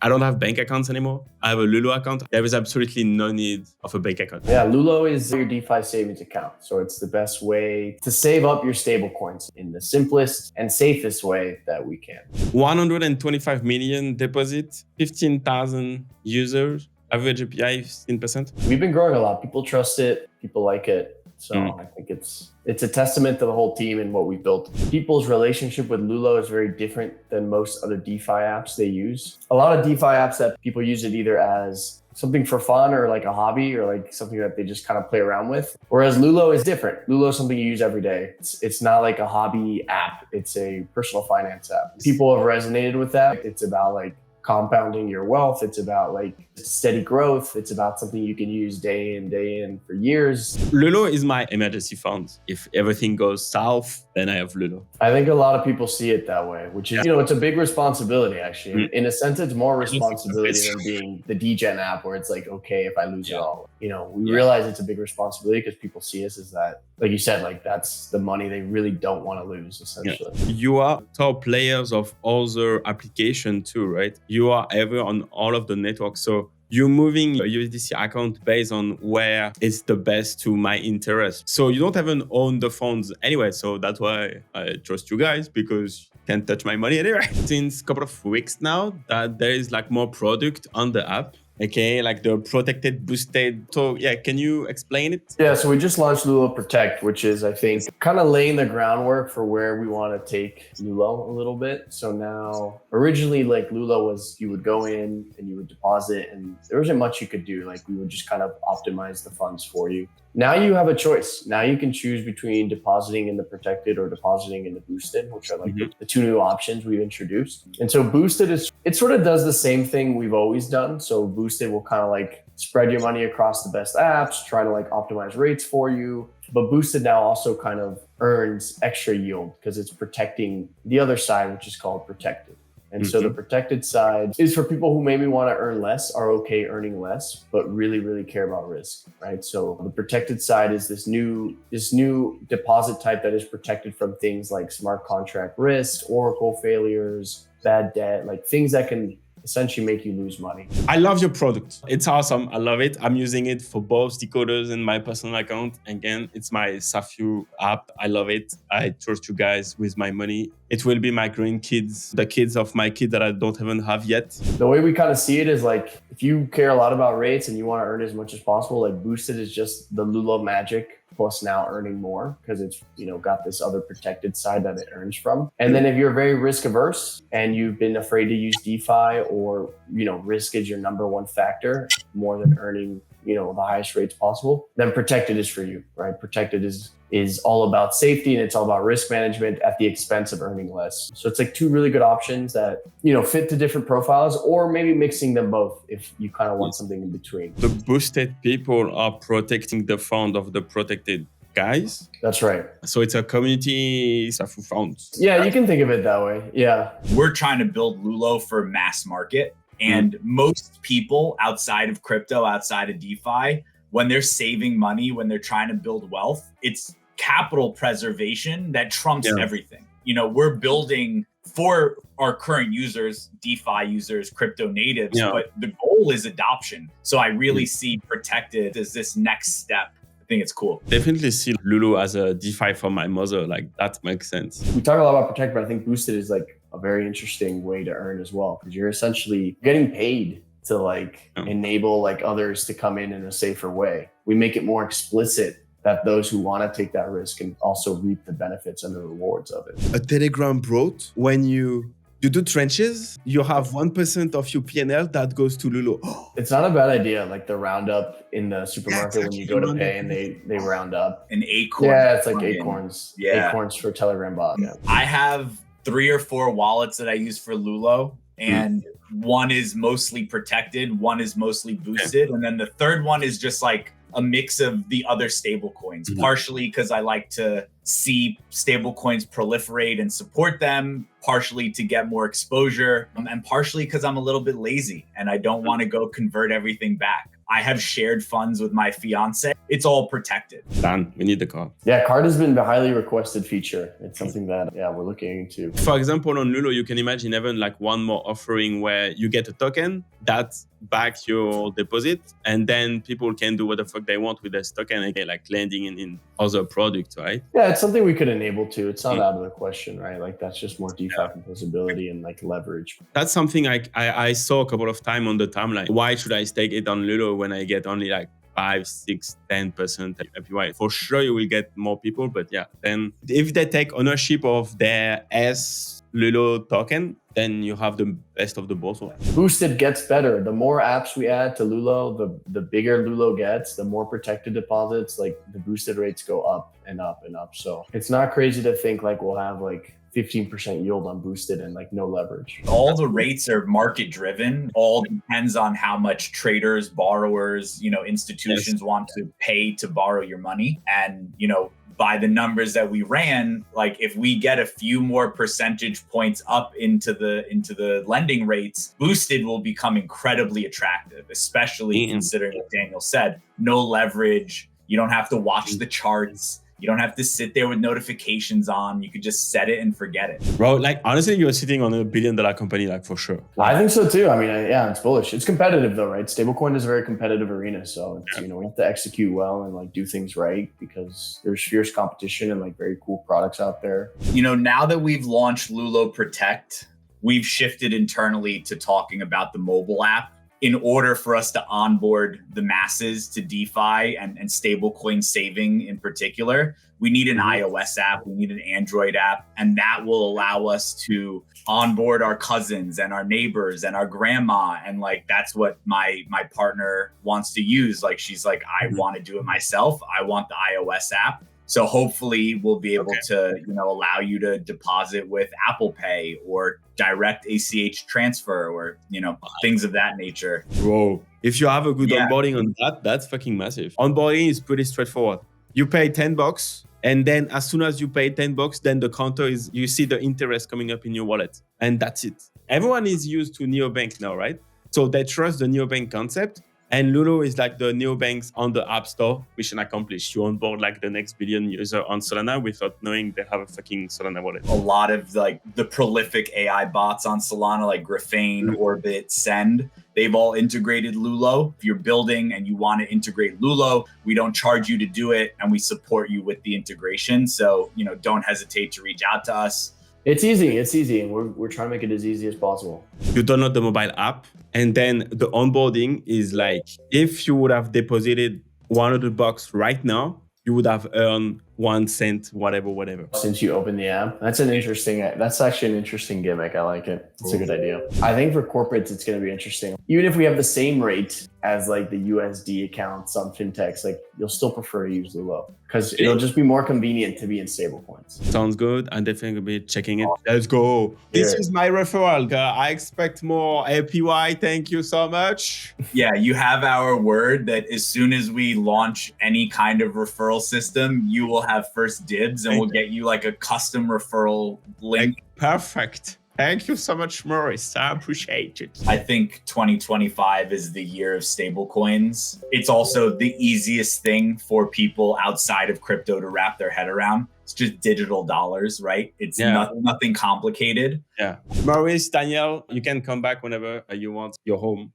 I don't have bank accounts anymore. I have a Lulo account. There is absolutely no need of a bank account. Yeah, Lulo is your DeFi savings account. So it's the best way to save up your stablecoins in the simplest and safest way that we can. 125 million deposit, 15,000 users, average APY 15%. We've been growing a lot. People trust it. People like it. So I think it's a testament to the whole team and what we built. People's relationship with Lulo is very different than most other DeFi apps they use. A lot of DeFi apps that people use it either as something for fun or like a hobby or like something that they just kind of play around with. Whereas Lulo is different. Lulo is something you use every day. It's not like a hobby app. It's a personal finance app. People have resonated with that. It's about like compounding your wealth. It's about like steady growth. It's about something you can use day in for years. Lulo is my emergency fund. If everything goes south, then I have Lulo. I think a lot of people see it that way, which is, it's a big responsibility actually. In a sense, it's more responsibility than being the DGen app where it's like, okay, if I lose it all, we realize it's a big responsibility because people see us as that, like you said, like that's the money they really don't want to lose essentially. You are top players of other applications too, right? You are ever on all of the networks. So you're moving a USDC account based on where it's the best to my interest. So you don't even own the funds anyway. So that's why I trust you guys, because you can't touch my money anyway. Since a couple of weeks now that there is like more product on the app. Okay, like the protected, boosted. So yeah, can you explain it? Yeah, so we just launched Lulo Protect, which is, I think, kind of laying the groundwork for where we want to take Lulo a little bit. So now, originally, like Lulo was, you would go in and you would deposit and there wasn't much you could do. Like we would just kind of optimize the funds for you. Now you have a choice. Now you can choose between depositing in the protected or depositing in the boosted, which are like the two new options we've introduced. And so boosted it sort of does the same thing we've always done. So boosted will kind of like spread your money across the best apps, try to like optimize rates for you. But boosted now also kind of earns extra yield because it's protecting the other side, which is called protected. And so the protected side is for people who maybe want to earn less, are okay earning less, but really, really care about risk, right? So the protected side is this new deposit type that is protected from things like smart contract risk, Oracle failures, bad debt, like things that can essentially make you lose money. I love your product. It's awesome. I love it. I'm using it for both decoders and my personal account. Again, it's my Safu app. I love it. I trust you guys with my money. It will be my grandkids, the kids of my kid that I don't even have yet. The way we kind of see it is like, if you care a lot about rates and you want to earn as much as possible, like boosted is just the Lulo magic plus now earning more because it's, got this other protected side that it earns from. And then if you're very risk averse and you've been afraid to use DeFi or, risk is your number one factor more than earning, the highest rates possible, then protected is for you, right? Protected is all about safety and it's all about risk management at the expense of earning less. So it's like two really good options that, fit to different profiles or maybe mixing them both if you kind of want something in between. The boosted people are protecting the fund of the protected guys. That's right. So it's a community Safu fund. Yeah, you can think of it that way. Yeah. We're trying to build Lulo for mass market. And most people outside of crypto, outside of DeFi, when they're saving money, when they're trying to build wealth, it's capital preservation that trumps everything. We're building for our current users, DeFi users, crypto natives, but the goal is adoption. So I really see protected as this next step. I think it's cool. Definitely see Lulo as a DeFi for my mother. Like that makes sense. We talk a lot about protect, but I think boosted is like a very interesting way to earn as well, because you're essentially getting paid to like enable like others to come in a safer way. We make it more explicit that those who want to take that risk can also reap the benefits and the rewards of it. A Telegram brought when you do trenches, you have 1% of your P&L that goes to Lulo. It's not a bad idea, like the roundup in the supermarket when you go to pay and they round up. An acorn. Yeah, it's like acorns. Yeah. Acorns for Telegram bot. Yeah. I have 3 or 4 wallets that I use for Lulo, and one is mostly protected, one is mostly boosted, and then the third one is just like a mix of the other stable coins, partially because I like to see stable coins proliferate and support them, partially to get more exposure, and partially because I'm a little bit lazy and I don't want to go convert everything back. I have shared funds with my fiance. It's all protected. Done. We need the card. Yeah, card has been a highly requested feature. It's something that, we're looking into. For example, on Lulo, you can imagine even like one more offering where you get a token that backs your deposit, and then people can do what the fuck they want with this token and get like lending in other products, right? Yeah, it's something we could enable too. It's not out of the question, right? Like that's just more DeFi composability and like leverage. That's something I saw a couple of times on the timeline. Why should I stake it on Lulo when I get only like 5, 6, 10% APY? For sure, you will get more people, but yeah, then if they take ownership of their Lulo token, then you have the best of the both worlds. Boosted gets better. The more apps we add to Lulo, the bigger Lulo gets, the more protected deposits, like the boosted rates go up and up and up. So it's not crazy to think like we'll have like 15% yield on boosted and like no leverage. All the rates are market driven. All depends on how much traders, borrowers, institutions want to pay to borrow your money. And, by the numbers that we ran, like if we get a few more percentage points up into the lending rates, boosted will become incredibly attractive, especially considering what Daniel said, no leverage. You don't have to watch the charts. You don't have to sit there with notifications on. You could just set it and forget it. Bro, like honestly, you're sitting on $1 billion company, like for sure. I think so too. I mean, it's bullish. It's competitive though, right? Stablecoin is a very competitive arena. So, it's, we have to execute well and like do things right because there's fierce competition and like very cool products out there. Now that we've launched Lulo Protect, we've shifted internally to talking about the mobile app. In order for us to onboard the masses to DeFi and stablecoin saving in particular, we need an iOS app, we need an Android app, and that will allow us to onboard our cousins and our neighbors and our grandma. And like, that's what my partner wants to use. Like, she's like, I want to do it myself. I want the iOS app. So hopefully we'll be able to, allow you to deposit with Apple Pay or direct ACH transfer or, things of that nature. Bro, if you have a good onboarding on that, that's fucking massive. Onboarding is pretty straightforward. You pay $10 and then as soon as you pay $10, then the counter you see the interest coming up in your wallet and that's it. Everyone is used to neobank now, right? So they trust the neobank concept. And Lulo is like the neobanks on the App Store. Mission accomplished. You onboard like the next billion user on Solana without knowing they have a fucking Solana wallet. A lot of like the prolific AI bots on Solana, like Graphane, Orbit, Send, they've all integrated Lulo. If you're building and you want to integrate Lulo, we don't charge you to do it and we support you with the integration. So, don't hesitate to reach out to us. It's easy. And we're trying to make it as easy as possible. You download the mobile app and then the onboarding is like, if you would have deposited $100 right now, you would have earned 1 cent, whatever. Since you open the app, that's actually an interesting gimmick. I like it. It's a good idea. I think for corporates, it's going to be interesting. Even if we have the same rate as like the USD accounts on fintechs, like you'll still prefer to use Lulo because it'll just be more convenient to be in stablecoins. Sounds good. I'm definitely be checking it. Let's go. This is my referral. I expect more APY. Thank you so much. Yeah, you have our word that as soon as we launch any kind of referral system, you will have first dibs and we'll get you like a custom referral link. Perfect. Thank you so much, Maurice. I appreciate it. I think 2025 is the year of stablecoins. It's also the easiest thing for people outside of crypto to wrap their head around. It's just digital dollars, right? It's nothing complicated. Yeah. Maurice, Daniel, you can come back whenever you want. Your home.